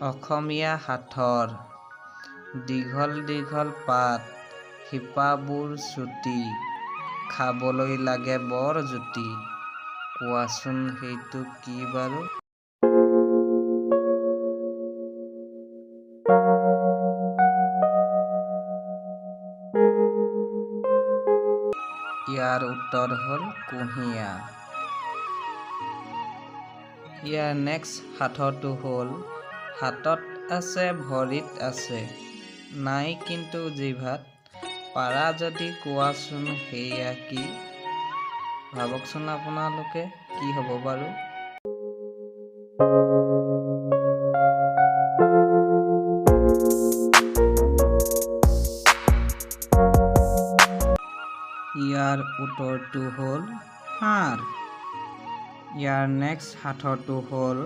অসমীয়া হাথৰ দীঘল দীঘল পাত শিপাবোৰ চুটি খাবলৈ লাগে বৰ জুতি কোৱাচোন সেইটো কি বাৰু ইয়াৰ উত্তৰ হ'ল কুঁহিয়া ইয়াৰ নেক্সট হাথৰটো হ'ল হাতত আছে ভৰিত আছে নাই কিন্তু জিভাত পাৰা যদি কোৱাচোন সেয়া কি ভাবকচোন আপোনালোকে কি হ'ব বাৰু ইয়াৰ উত্তৰটো হ'ল হাড় ইয়াৰ নেক্সট হাথৰটো হ'ল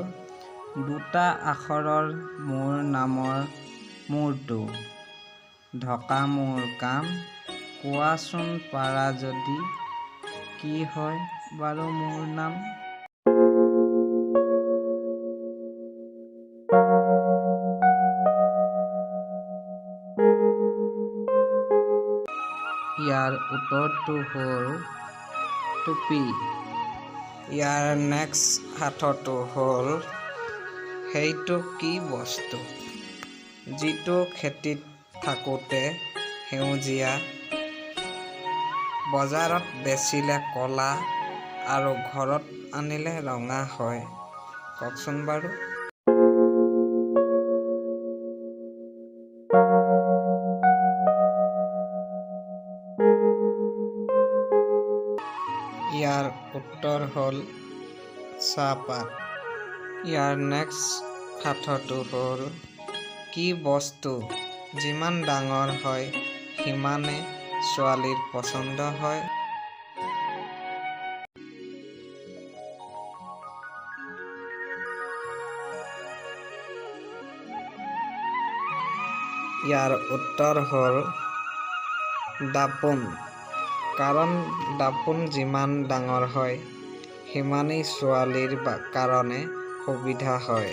দুটা আখৰৰ মোৰ নামৰ মূৰটো ঢকা মোৰ কাম কোৱাচোন পাৰা যদি কি হয় বাৰু মোৰ নাম ইয়াৰ উত্তৰটো হ'ল টুপি ইয়াৰ নেক্সট হাথৰটো হ'ল সেইটো কি বস্তু যিটো খেতিত থাকোঁতে সেউজীয়া বজাৰত বেচিলে ক'লা আৰু ঘৰত আনিলে ৰঙা হয় কওকচোন বাৰু ইয়াৰ উত্তৰ হ'ল চাহপাত ইয়াৰ নেক্সট হাথৰটো হ'ল কি বস্তু যিমান ডাঙৰ হয় সিমানে ছোৱালীৰ পচন্দ হয় ইয়াৰ উত্তৰ হ'ল দাপোন কাৰণ দাপোন যিমান ডাঙৰ হয় সিমানেই ছোৱালীৰ কাৰণে সুবিধা হয়